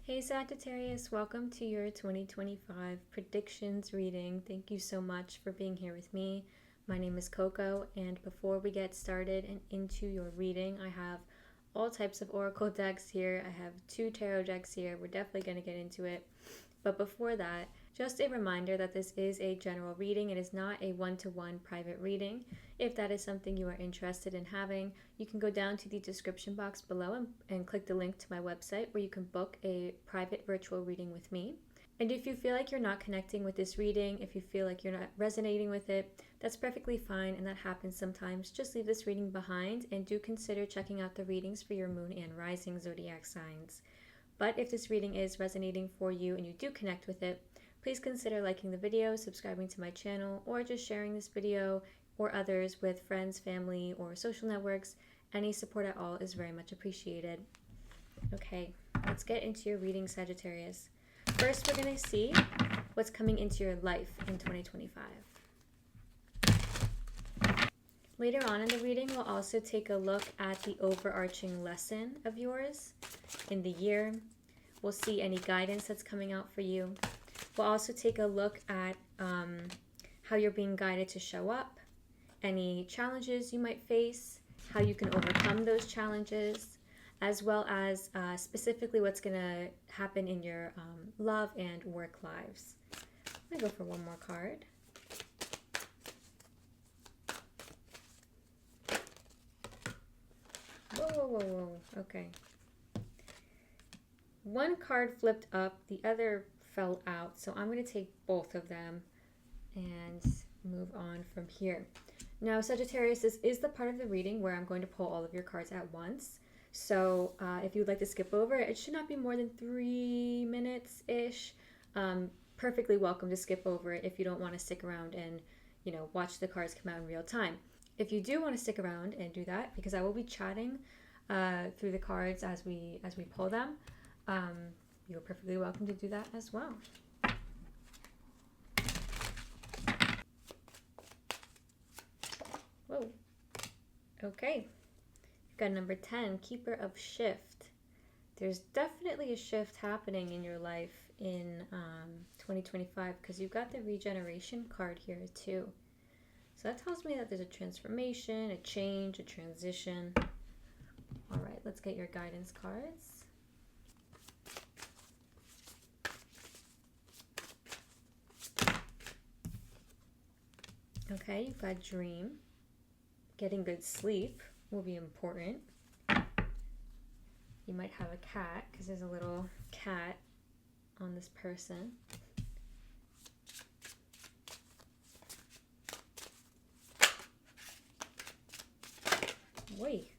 Hey Sagittarius, welcome to your 2025 predictions reading. Thank you so much for being here with me. My name is Coco, and before we get started and into your reading, I have all types of oracle decks here. I have 2 tarot decks here. We're definitely going to get into it. But before that, just a reminder that this is a general reading. It is not a one-to-one private reading. If that is something you are interested in having, you can go down to the description box below and click the link to my website where you can book a private virtual reading with me. And if you feel like you're not connecting with this reading, if you feel like you're not resonating with it, that's perfectly fine, and that happens sometimes. Just leave this reading behind and do consider checking out the readings for your moon and rising zodiac signs. But if this reading is resonating for you and you do connect with it, please consider liking the video, subscribing to my channel, or just sharing this video or others with friends, family, or social networks. Any support at all is very much appreciated. Okay, let's get into your reading, Sagittarius. First, we're going to see what's coming into your life in 2025. Later on in the reading, we'll also take a look at the overarching lesson of yours in the year. We'll see any guidance that's coming out for you. We'll also take a look at how you're being guided to show up, any challenges you might face, how you can overcome those challenges, as well as specifically what's going to happen in your love and work lives. I'm going to go for one more card. Whoa. Okay. One card flipped up, the other fell out, so I'm going to take both of them and move on from here. Now, Sagittarius, this is the part of the reading where I'm going to pull all of your cards at once. So if you would like to skip over, it should not be more than 3 minutes-ish. Perfectly welcome to skip over it if you don't want to stick around and, watch the cards come out in real time. If you do want to stick around and do that, because I will be chatting through the cards as we pull them, you're perfectly welcome to do that as well. Whoa. Okay. You've got number 10, Keeper of Shift. There's definitely a shift happening in your life in 2025 because you've got the regeneration card here too. So that tells me that there's a transformation, a change, a transition. All right, let's get your guidance cards. Okay, you've got dream. Getting good sleep will be important. You might have a cat because there's a little cat on this person. Wait.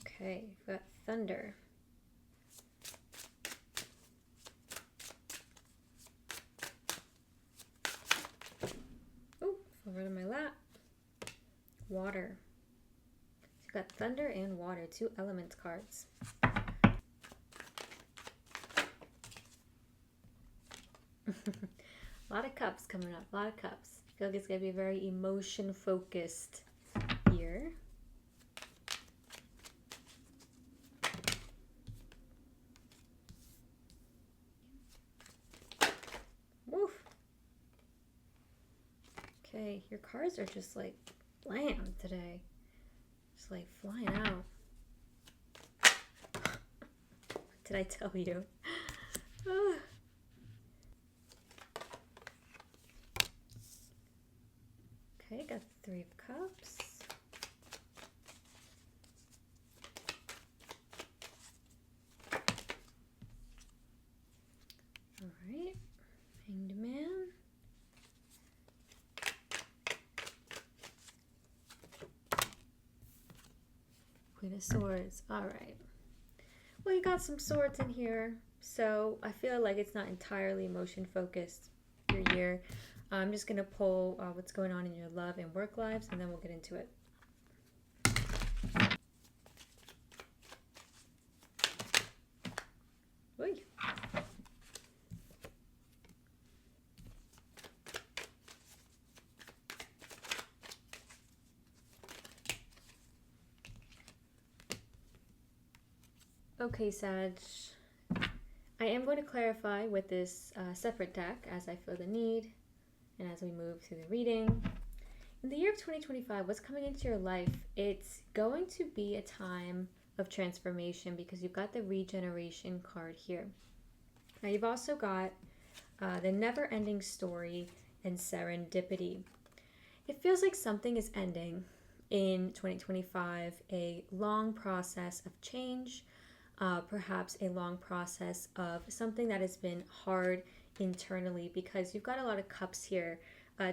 Okay, we've got thunder. Oh, over to my lap. Water. So you've got thunder and water, 2 elements cards. A lot of cups coming up, a lot of cups. I feel like it's going to be a very emotion-focused year. Woof. Okay, your cards are just like blam today. Just like flying out. What did I tell you? Okay, got 3 of Cups. All right, Hanged Man. Queen of Swords. All right. Well, you got some swords in here, so I feel like it's not entirely emotion focused your year. I'm just going to pull what's going on in your love and work lives, and then we'll get into it. Oy. Okay, Sag. I am going to clarify with this separate deck as I feel the need and as we move through the reading. In the year of 2025, what's coming into your life? It's going to be a time of transformation because you've got the regeneration card here. Now you've also got the never-ending story and serendipity. It feels like something is ending in 2025, a long process of change, perhaps a long process of something that has been hard internally, because you've got a lot of cups here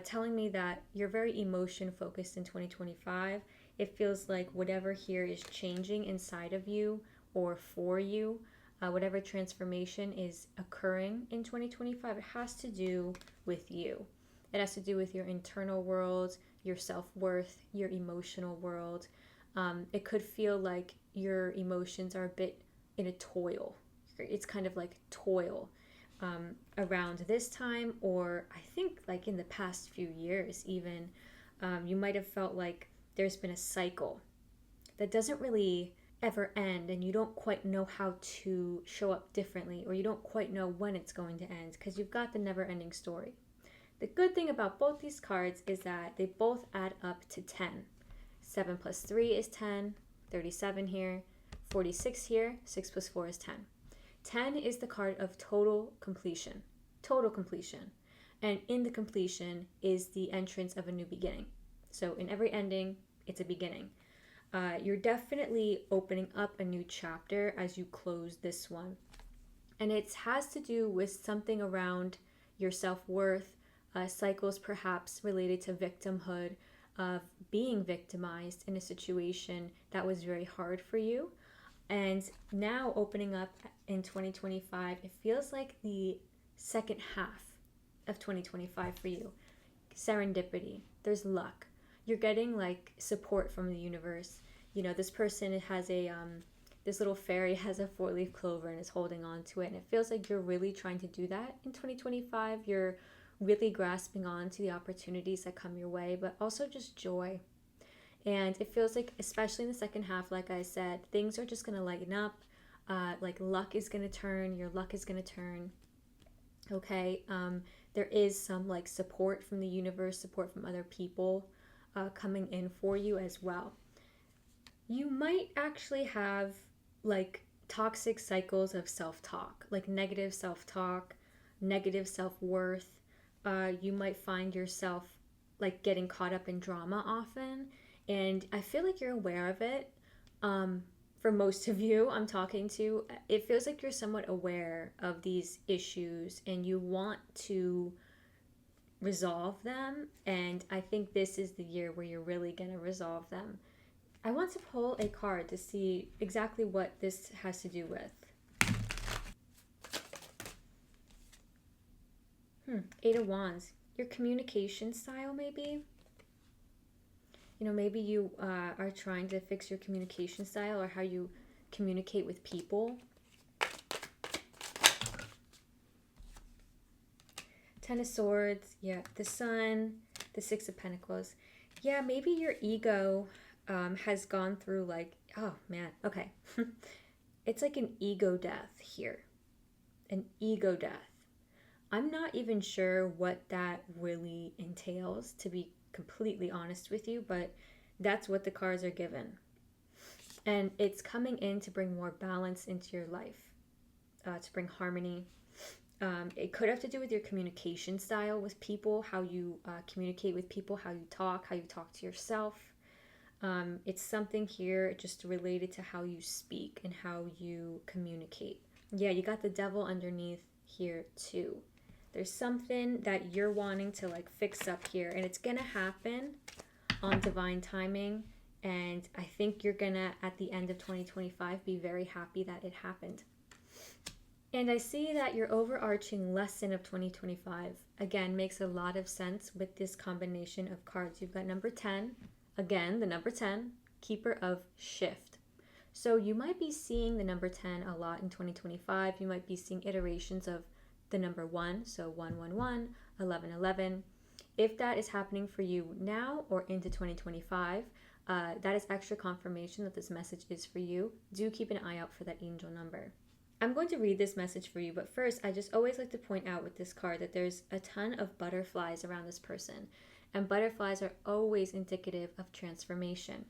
telling me that you're very emotion focused in 2025. It feels like whatever here is changing inside of you or for you, whatever transformation is occurring in 2025, it has to do with you. It has to do with your internal world, your self-worth, your emotional world. It could feel like your emotions are a bit in a toil. It's kind of like toil around this time, or I think like in the past few years even. You might have felt like there's been a cycle that doesn't really ever end, and you don't quite know how to show up differently, or you don't quite know when it's going to end because you've got the never-ending story. The good thing about both these cards is that they both add up to 10. 7 plus 3 is 10, 37 here, 46 here, 6 plus 4 is 10. 10 is the card of total completion. Total completion. And in the completion is the entrance of a new beginning. So in every ending, it's a beginning. You're definitely opening up a new chapter as you close this one. And it has to do with something around your self-worth, cycles perhaps related to victimhood, of being victimized in a situation that was very hard for you. And now opening up in 2025, it feels like the second half of 2025 for you. Serendipity, there's luck. You're getting like support from the universe. You know, this person has this little fairy has a 4-leaf clover and is holding on to it. And it feels like you're really trying to do that in 2025. You're really grasping on to the opportunities that come your way, but also just joy. And it feels like, especially in the second half, like I said, things are just going to lighten up. Like luck is going to turn. Your luck is going to turn. Okay. There is some like support from the universe, support from other people coming in for you as well. You might actually have like toxic cycles of self-talk, like negative self-talk, negative self-worth. You might find yourself like getting caught up in drama often, and I feel like you're aware of it. For most of you I'm talking to, it feels like you're somewhat aware of these issues and you want to resolve them, and I think this is the year where you're really going to resolve them. I want to pull a card to see exactly what this has to do with. 8 of Wands. Your communication style, maybe? You know, maybe you are trying to fix your communication style or how you communicate with people. 10 of Swords. Yeah, the Sun. The 6 of Pentacles. Yeah, maybe your ego has gone through like, oh man, okay. It's like an ego death here. An ego death. I'm not even sure what that really entails, to be completely honest with you, but that's what the cards are given. And it's coming in to bring more balance into your life, to bring harmony. It could have to do with your communication style with people, how you communicate with people, how you talk to yourself. It's something here just related to how you speak and how you communicate. Yeah, you got the Devil underneath here too. There's something that you're wanting to like fix up here, and it's gonna happen on divine timing. And I think you're gonna, at the end of 2025, be very happy that it happened. And I see that your overarching lesson of 2025, again, makes a lot of sense with this combination of cards. You've got number 10, again, the number 10, keeper of shift. So you might be seeing the number 10 a lot in 2025. You might be seeing iterations of the number 1, so 111, 1111. If that is happening for you now or into 2025, that is extra confirmation that this message is for you. Do keep an eye out for that angel number. I'm going to read this message for you, but first, I just always like to point out with this card that there's a ton of butterflies around this person. And butterflies are always indicative of transformation.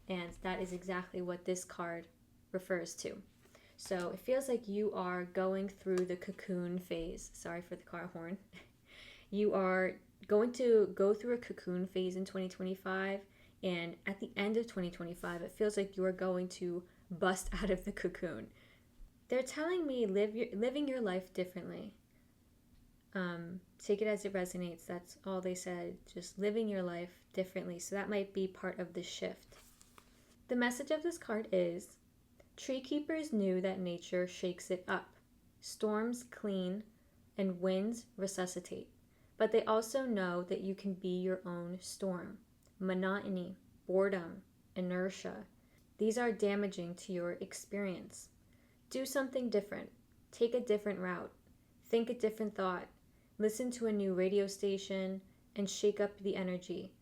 And that is exactly what this card refers to. So it feels like you are going through the cocoon phase. Sorry for the car horn. You are going to go through a cocoon phase in 2025. And at the end of 2025, it feels like you are going to bust out of the cocoon. They're telling me living your life differently. Take it as it resonates. That's all they said. Just living your life differently. So that might be part of the shift. The message of this card is, tree keepers knew that nature shakes it up. Storms clean and winds resuscitate. But they also know that you can be your own storm. Monotony, boredom, inertia. These are damaging to your experience. Do something different. Take a different route. Think a different thought. Listen to a new radio station and shake up the energy.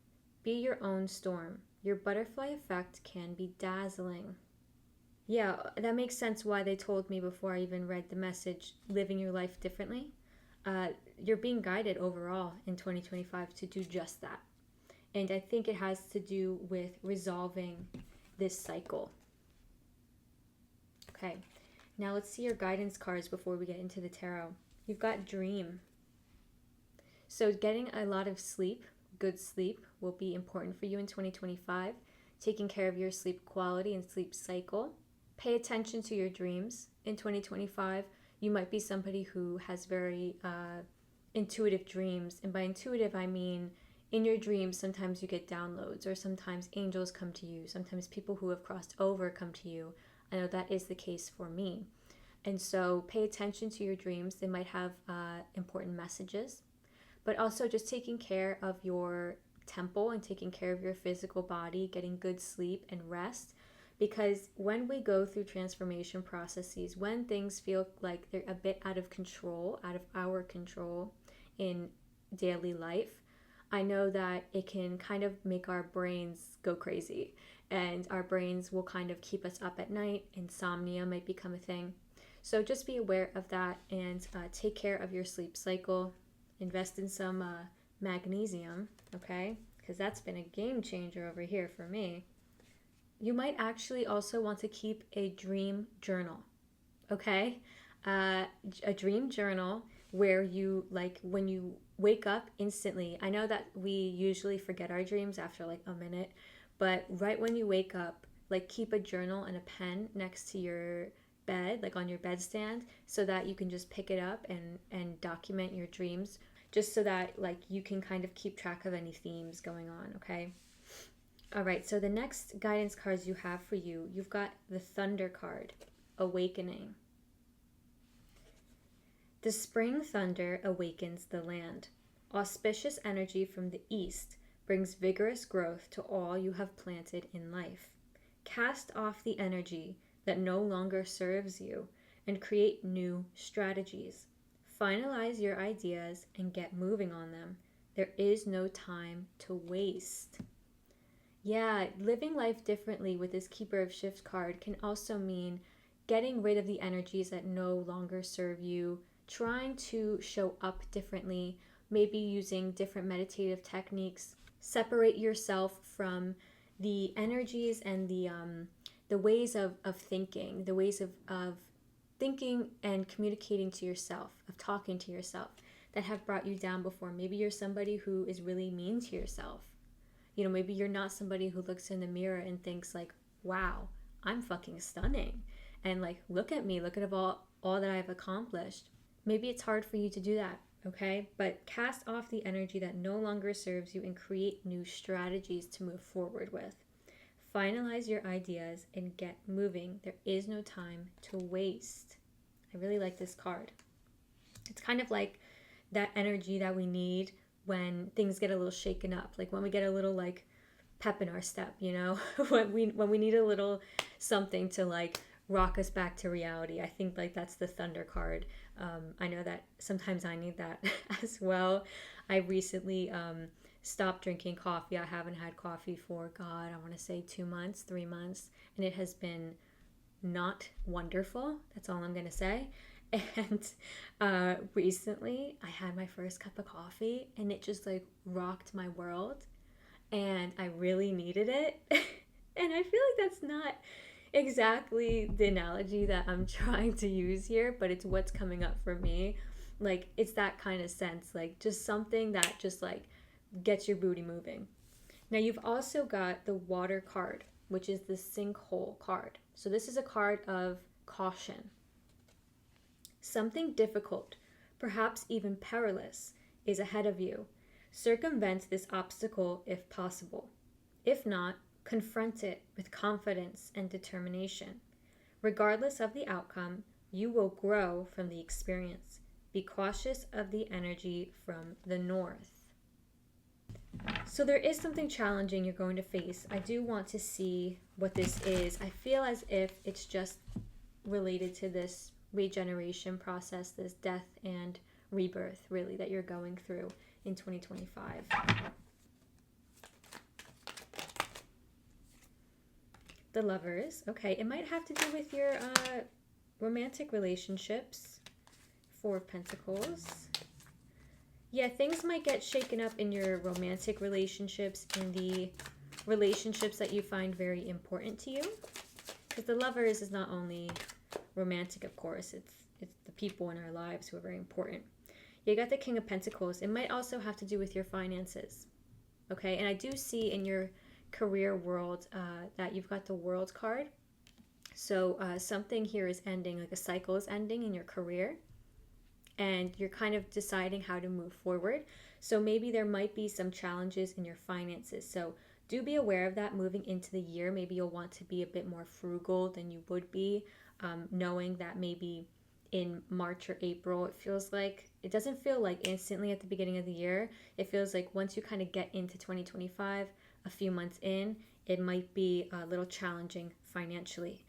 Be your own storm. Your butterfly effect can be dazzling. Yeah, that makes sense why they told me before I even read the message, living your life differently. You're being guided overall in 2025 to do just that. And I think it has to do with resolving this cycle. Okay. Now let's see your guidance cards before we get into the tarot. You've got dream. So getting a lot of sleep, good sleep, will be important for you in 2025. Taking care of your sleep quality and sleep cycle. Pay attention to your dreams in 2025. You might be somebody who has very intuitive dreams. And by intuitive, I mean in your dreams, sometimes you get downloads, or sometimes angels come to you. Sometimes people who have crossed over come to you. I know that is the case for me. And so pay attention to your dreams. They might have important messages. But also just taking care of your temple and taking care of your physical body, getting good sleep and rest. Because when we go through transformation processes, when things feel like they're a bit out of control, out of our control in daily life, I know that it can kind of make our brains go crazy. And our brains will kind of keep us up at night. Insomnia might become a thing. So just be aware of that and take care of your sleep cycle. Invest in some magnesium, okay? Because that's been a game changer over here for me. You might actually also want to keep a dream journal, okay? A dream journal where you, like, when you wake up instantly, I know that we usually forget our dreams after like a minute, but right when you wake up, like, keep a journal and a pen next to your bed, like on your bedstand, so that you can just pick it up and document your dreams, just so that like you can kind of keep track of any themes going on, okay? All right, so the next guidance cards you have for you, you've got the Thunder card, Awakening. The spring thunder awakens the land. Auspicious energy from the east brings vigorous growth to all you have planted in life. Cast off the energy that no longer serves you and create new strategies. Finalize your ideas and get moving on them. There is no time to waste. Yeah, living life differently with this Keeper of Shifts card can also mean getting rid of the energies that no longer serve you, trying to show up differently, maybe using different meditative techniques. Separate yourself from the energies and the ways of thinking, the ways of thinking and communicating to yourself, of talking to yourself that have brought you down before. Maybe you're somebody who is really mean to yourself. You know, maybe you're not somebody who looks in the mirror and thinks like, wow, I'm fucking stunning. And like, look at me, look at all that I've accomplished. Maybe it's hard for you to do that, okay? But cast off the energy that no longer serves you and create new strategies to move forward with. Finalize your ideas and get moving. There is no time to waste. I really like this card. It's kind of like that energy that we need when things get a little shaken up, like when we get a little like pep in our step, you know, when we need a little something to like rock us back to reality. I think like that's the Thunder card. I know that sometimes I need that as well. I recently stopped drinking coffee. I haven't had coffee for, God, I want to say 2 months, 3 months. And it has been not wonderful. That's all I'm going to say. And recently I had my first cup of coffee and it just like rocked my world. And I really needed it. And I feel like that's not exactly the analogy that I'm trying to use here, but it's what's coming up for me. Like, it's that kind of sense, like just something that just like gets your booty moving. Now, you've also got the water card, which is the sinkhole card. So this is a card of caution. Something difficult, perhaps even perilous, is ahead of you. Circumvent this obstacle if possible. If not, confront it with confidence and determination. Regardless of the outcome, you will grow from the experience. Be cautious of the energy from the north. So there is something challenging you're going to face. I do want to see what this is. I feel as if it's just related to this regeneration process, this death and rebirth, really, that you're going through in 2025. The Lovers. Okay, it might have to do with your romantic relationships. Four of Pentacles. Yeah, things might get shaken up in your romantic relationships, in the relationships that you find very important to you. Because the Lovers is not only romantic, of course, it's the people in our lives who are very important. You got the King of Pentacles. It might also have to do with your finances. Okay, and I do see in your career world that you've got the World card. So something here is ending, like a cycle is ending in your career, and you're kind of deciding how to move forward. So maybe there might be some challenges in your finances. So do be aware of that moving into the year. Maybe you'll want to be a bit more frugal than you would be, knowing that maybe in March or April, it doesn't feel like instantly at the beginning of the year. It feels like once you kind of get into 2025, a few months in, it might be a little challenging financially.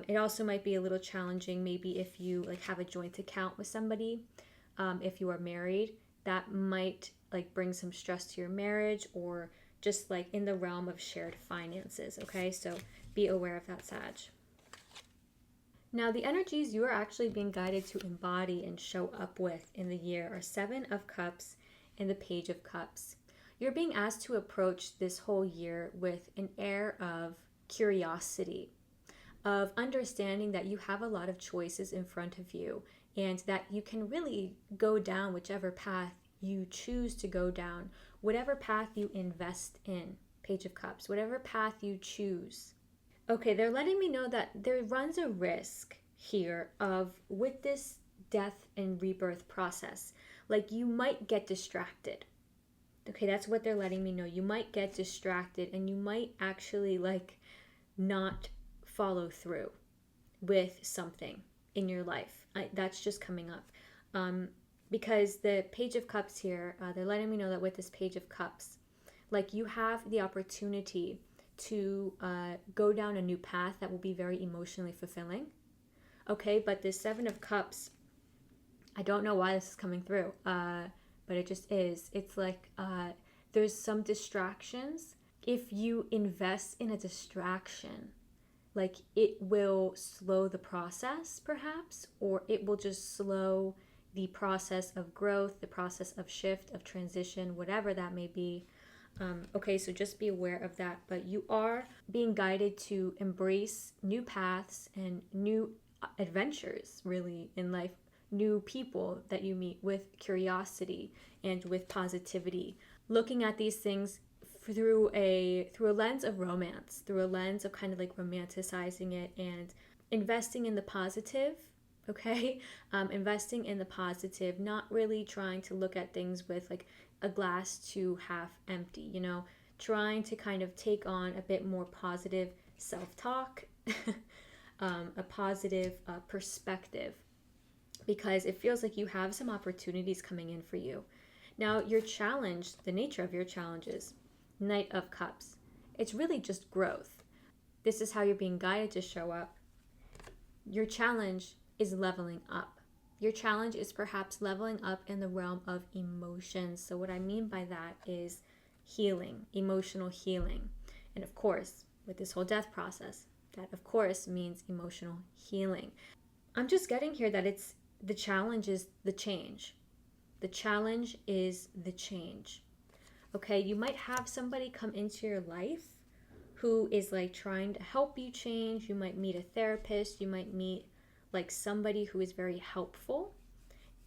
It also might be a little challenging maybe if you like have a joint account with somebody. If you are married, that might like bring some stress to your marriage, or just like in the realm of shared finances. Okay, so be aware of that, Sag. Now, the energies you are actually being guided to embody and show up with in the year are Seven of Cups and the Page of Cups. You're being asked to approach this whole year with an air of curiosity, of understanding that you have a lot of choices in front of you, and that you can really go down whichever path you choose to go down, whatever path you invest in, Page of Cups, whatever path you choose. Okay, they're letting me know that there runs a risk here of, with this death and rebirth process, like you might get distracted. Okay, that's what they're letting me know. You might get distracted and you might actually like not follow through with something in your life. That's just coming up. Because the Page of Cups here, they're letting me know that with this Page of Cups, like you have the opportunity to go down a new path that will be very emotionally fulfilling. Okay, but this Seven of Cups, I don't know why this is coming through, but it just is. It's like there's some distractions. If you invest in a distraction, like it will slow the process perhaps, or it will just slow the process of growth, the process of shift, of transition, whatever that may be. Okay, so just be aware of that. But you are being guided to embrace new paths and new adventures, really, in life. New people that you meet, with curiosity and with positivity. Looking at these things through a lens of romance, through a lens of kind of like romanticizing it and investing in the positive. Okay, investing in the positive, not really trying to look at things with like a glass to half empty, trying to kind of take on a bit more positive self-talk, a positive perspective, because it feels like you have some opportunities coming in for you. Now, your challenge, the nature of your challenges, Knight of Cups, it's really just growth. This is how you're being guided to show up. Your challenge is leveling up. Your challenge is perhaps leveling up in the realm of emotions. So what I mean by that is healing, emotional healing. And of course, with this whole death process, that of course means emotional healing. I'm just getting here that the challenge is the change. The challenge is the change. Okay, you might have somebody come into your life who is like trying to help you change. You might meet a therapist, you might meet like somebody who is very helpful,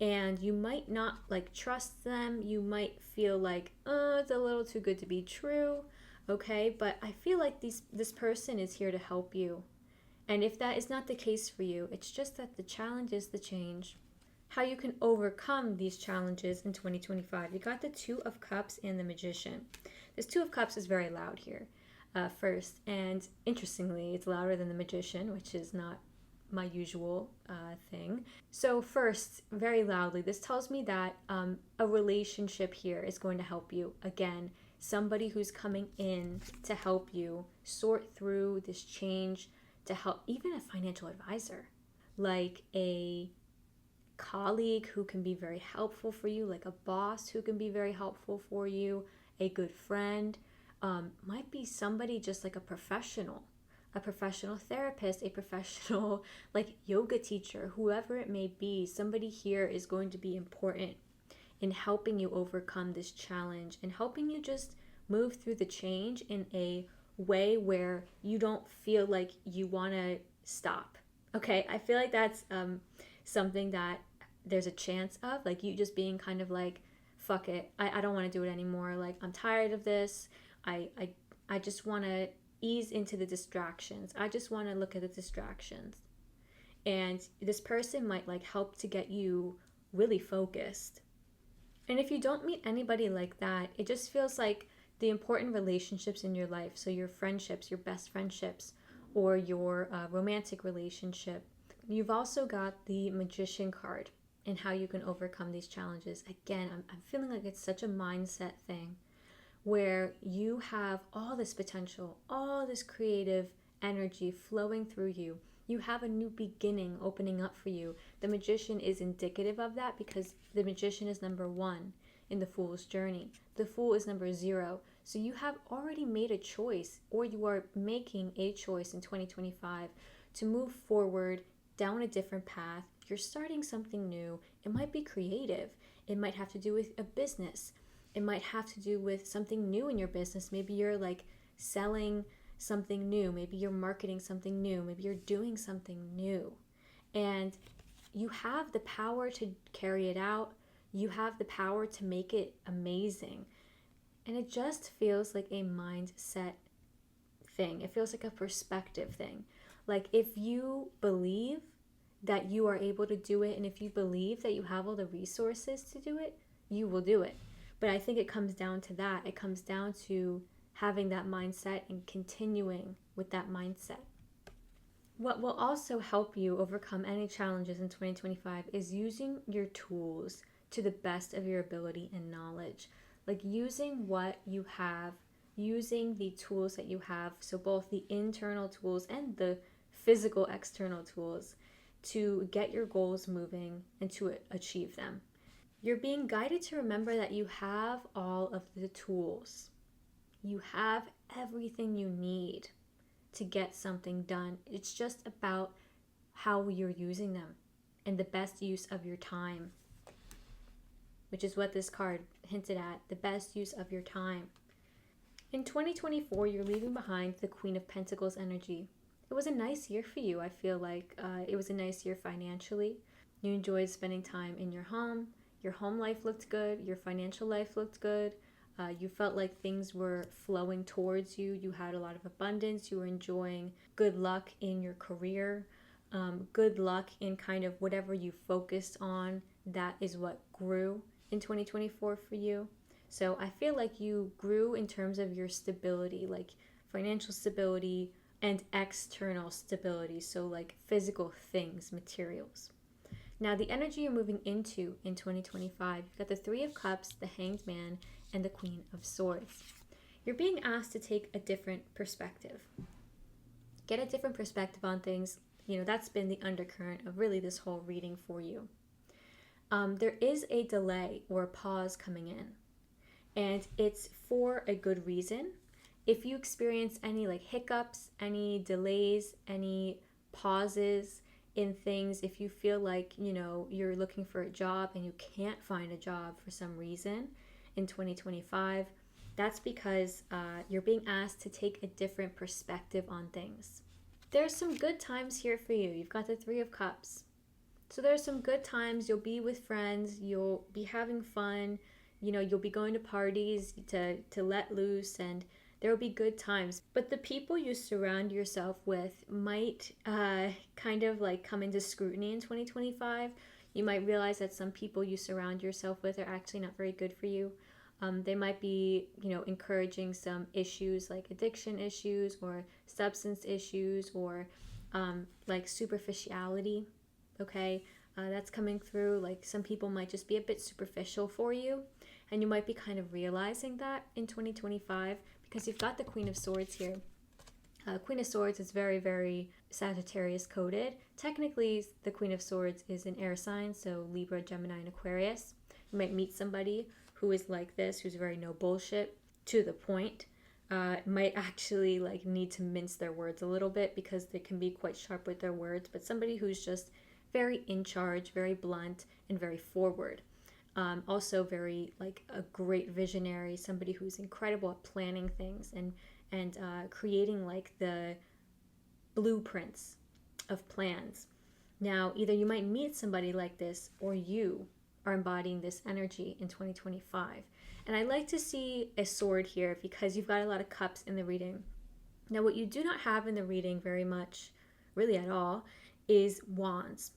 and you might not like trust them. You might feel like, it's a little too good to be true. Okay, but I feel like this person is here to help you. And if that is not the case for you, it's just that the challenge is the change. How you can overcome these challenges in 2025. You got the Two of Cups and the Magician. This Two of Cups is very loud here first. And interestingly, it's louder than the Magician, which is not my usual thing. So first, very loudly, this tells me that a relationship here is going to help you. Again, somebody who's coming in to help you sort through this change, to help, even a financial advisor, like a colleague who can be very helpful for you, like a boss who can be very helpful for you, a good friend, might be somebody just like a professional therapist, a professional like yoga teacher, whoever it may be. Somebody here is going to be important in helping you overcome this challenge and helping you just move through the change in a way where you don't feel like you want to stop. Okay, I feel like that's something that there's a chance of, like you just being kind of like, fuck it, I don't want to do it anymore. Like, I'm tired of this. I just want to ease into the distractions. I just want to look at the distractions. And this person might like help to get you really focused. And if you don't meet anybody like that, it just feels like the important relationships in your life, so your friendships, your best friendships, or your romantic relationship. You've also got the Magician card and how you can overcome these challenges. Again, I'm feeling like it's such a mindset thing where you have all this potential, all this creative energy flowing through you. You have a new beginning opening up for you. The Magician is indicative of that because the Magician is number 1 in the Fool's journey. The Fool is number 0. So you have already made a choice, or you are making a choice in 2025 to move forward down a different path. You're starting something new. It might be creative. It might have to do with a business. It might have to do with something new in your business. Maybe you're like selling something new. Maybe you're marketing something new. Maybe you're doing something new. And you have the power to carry it out. You have the power to make it amazing. And it just feels like a mindset thing. It feels like a perspective thing. Like if you believe that you are able to do it, and if you believe that you have all the resources to do it, you will do it. But I think it comes down to that. It comes down to having that mindset and continuing with that mindset. What will also help you overcome any challenges in 2025 is using your tools to the best of your ability and knowledge. Like using what you have, using the tools that you have, so both the internal tools and the physical external tools, to get your goals moving and to achieve them. You're being guided to remember that you have all of the tools. You have everything you need to get something done. It's just about how you're using them and the best use of your time, which is what this card hinted at, the best use of your time. In 2024, you're leaving behind the Queen of Pentacles energy. It was a nice year for you. I feel like it was a nice year financially. You enjoyed spending time in your home. Your home life looked good. Your financial life looked good. You felt like things were flowing towards you. You had a lot of abundance. You were enjoying good luck in your career. Good luck in kind of whatever you focused on. That is what grew in 2024 for you. So I feel like you grew in terms of your stability, like financial stability and external stability. So like physical things, materials. Now, the energy you're moving into in 2025, you've got the Three of Cups, the Hanged Man, and the Queen of Swords. You're being asked to take a different perspective. Get a different perspective on things. You know, that's been the undercurrent of really this whole reading for you. There is a delay or a pause coming in. and it's for a good reason. If you experience any like hiccups, any delays, any pauses in things, if you feel like, you're looking for a job and you can't find a job for some reason in 2025, that's because you're being asked to take a different perspective on things. There's some good times here for you. You've got the Three of Cups. So there's some good times. You'll be with friends. You'll be having fun. You'll be going to parties to let loose, and there will be good times. But the people you surround yourself with might kind of like come into scrutiny in 2025. You might realize that some people you surround yourself with are actually not very good for you. They might be, encouraging some issues like addiction issues or substance issues or like superficiality. Okay, that's coming through. Like some people might just be a bit superficial for you, and you might be kind of realizing that in 2025 because you've got the Queen of Swords here. Queen of Swords is very, very Sagittarius coded. Technically, the Queen of Swords is an air sign, so Libra, Gemini, and Aquarius. You might meet somebody who is like this, who's very no bullshit, to the point. Might actually like need to mince their words a little bit because they can be quite sharp with their words, but somebody who's just very in charge, very blunt, and very forward. Also very like a great visionary, somebody who's incredible at planning things and creating like the blueprints of plans. Now, either you might meet somebody like this or you are embodying this energy in 2025. And I like to see a sword here because you've got a lot of cups in the reading. Now, what you do not have in the reading very much, really at all, is wands.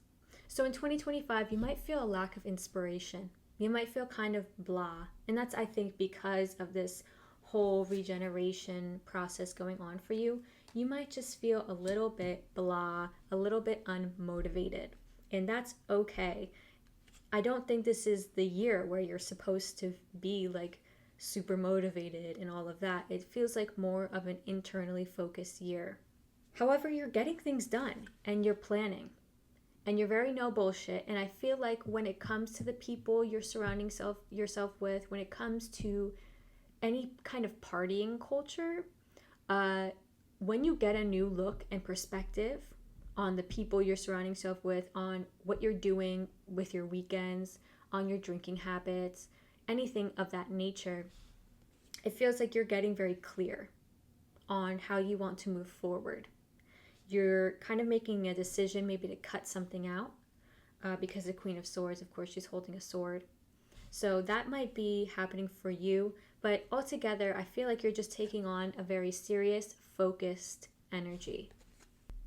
So in 2025, you might feel a lack of inspiration. You might feel kind of blah. And that's, I think, because of this whole regeneration process going on for you. You might just feel a little bit blah, a little bit unmotivated. And that's okay. I don't think this is the year where you're supposed to be like super motivated and all of that. It feels like more of an internally focused year. However, you're getting things done and you're planning and you're very no bullshit. And I feel like when it comes to the people you're surrounding yourself with, when it comes to any kind of partying culture, when you get a new look and perspective on the people you're surrounding yourself with, on what you're doing with your weekends, on your drinking habits, anything of that nature, it feels like you're getting very clear on how you want to move forward. You're kind of making a decision maybe to cut something out because the Queen of Swords, of course, she's holding a sword. So that might be happening for you, but altogether, I feel like you're just taking on a very serious, focused energy.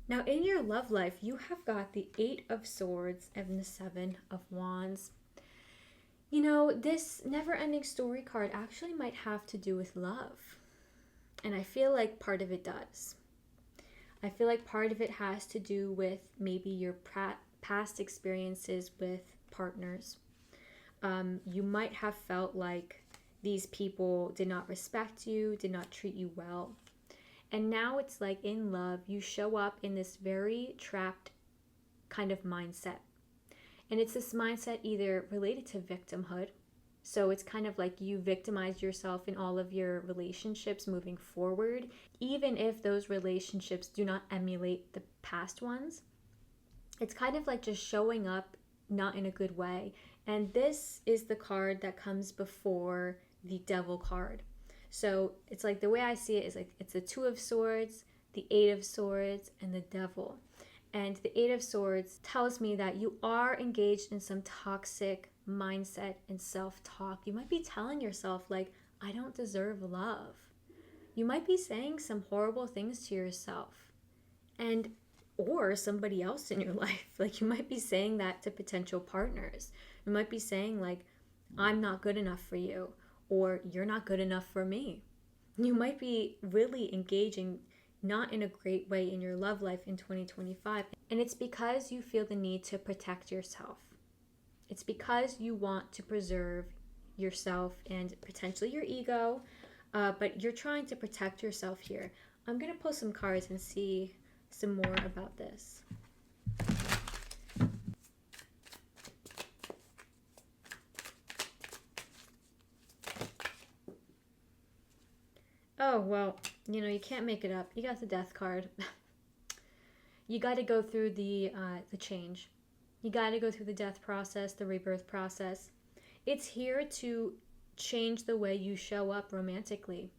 Now, in your love life, you have got the Eight of Swords and the Seven of Wands. This never-ending story card actually might have to do with love. And I feel like part of it does. I feel like part of it has to do with maybe your past experiences with partners. You might have felt like these people did not respect you, did not treat you well. And now it's like in love, you show up in this very trapped kind of mindset. And it's this mindset either related to victimhood. So it's kind of like you victimize yourself in all of your relationships moving forward, even if those relationships do not emulate the past ones. It's kind of like just showing up not in a good way. And this is the card that comes before the Devil card. So it's like the way I see it is like it's the Two of Swords, the Eight of Swords, and the Devil. And the Eight of Swords tells me that you are engaged in some toxic mindset and self-talk. You might be telling yourself like, I don't deserve love. You might be saying some horrible things to yourself and or somebody else in your life. Like you might be saying that to potential partners. You might be saying like, I'm not good enough for you, or you're not good enough for me. You might be really engaging not in a great way in your love life in 2025. And it's because you feel the need to protect yourself. It's because you want to preserve yourself and potentially your ego, but you're trying to protect yourself here. I'm going to pull some cards and see some more about this. Oh, well, you can't make it up. You got the death card. You got to go through the change. You got to go through the death process, the rebirth process. It's here to change the way you show up romantically.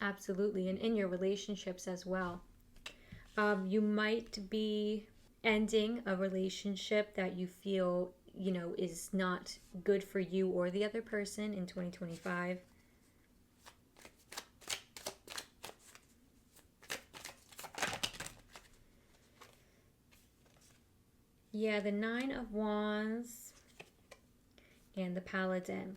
Absolutely. And in your relationships as well. You might be ending a relationship that you feel, is not good for you or the other person in 2025. Yeah, the Nine of Wands and the Paladin.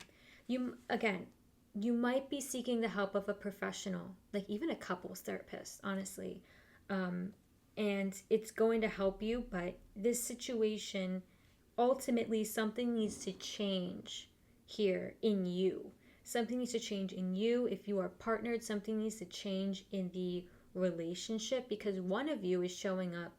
You might be seeking the help of a professional, like even a couples therapist, honestly. And it's going to help you, but this situation, ultimately, something needs to change here in you. Something needs to change in you. If you are partnered, something needs to change in the relationship, because one of you is showing up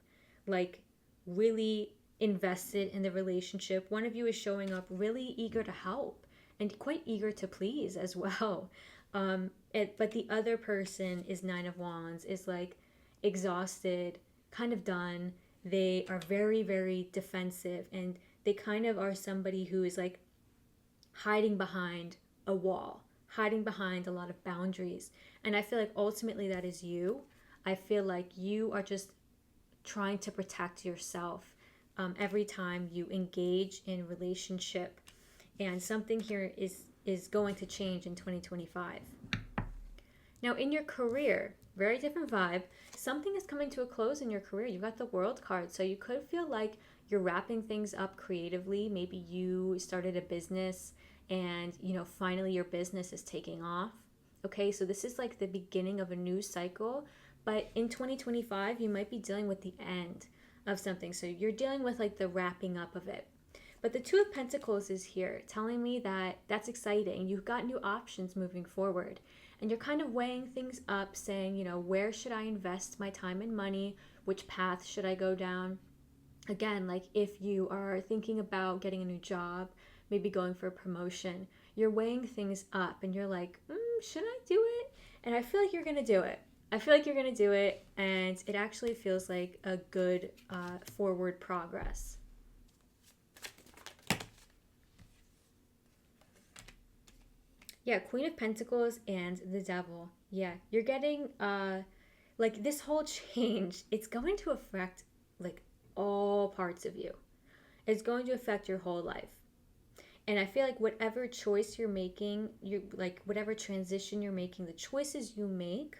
like really invested in the relationship. One of you is showing up really eager to help and quite eager to please as well. But the other person is Nine of Wands, is like exhausted, kind of done. They are very, very defensive, and they kind of are somebody who is like hiding behind a wall, hiding behind a lot of boundaries. And I feel like ultimately that is you. I feel like you are just trying to protect yourself every time you engage in relationship, and something here is going to change in 2025. Now in your career, very different vibe. Something is coming to a close in your career. You got the World card, so you could feel like you're wrapping things up creatively. Maybe you started a business and finally your business is taking off. Okay, so this is like the beginning of a new cycle, but in 2025 you might be dealing with the end of something. So you're dealing with like the wrapping up of it. But the Two of Pentacles is here telling me that that's exciting. You've got new options moving forward. And you're kind of weighing things up, saying, where should I invest my time and money? Which path should I go down? Again, like if you are thinking about getting a new job, maybe going for a promotion, you're weighing things up and you're like, should I do it? And I feel like you're going to do it. I feel like you're going to do it, and it actually feels like a good forward progress. Yeah, Queen of Pentacles and the Devil. Yeah, you're getting, like this whole change, it's going to affect like all parts of you. It's going to affect your whole life. And I feel like whatever choice you're making, whatever transition you're making, the choices you make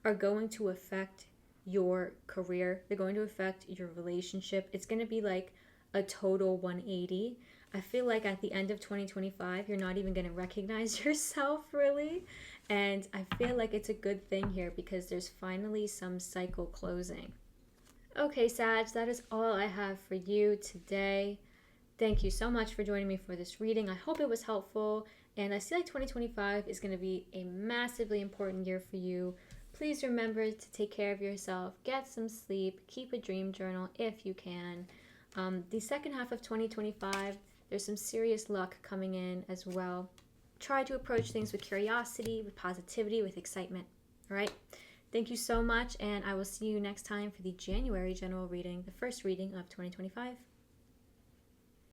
are going to affect your career. They're going to affect your relationship. It's going to be like a total 180. I feel like at the end of 2025, you're not even going to recognize yourself really. And I feel like it's a good thing here because there's finally some cycle closing. Okay, Sag, that is all I have for you today. Thank you so much for joining me for this reading. I hope it was helpful. And I feel like 2025 is going to be a massively important year for you. Please remember to take care of yourself, get some sleep, keep a dream journal if you can. The second half of 2025, there's some serious luck coming in as well. Try to approach things with curiosity, with positivity, with excitement. All right? Thank you so much, and I will see you next time for the January general reading, the first reading of 2025.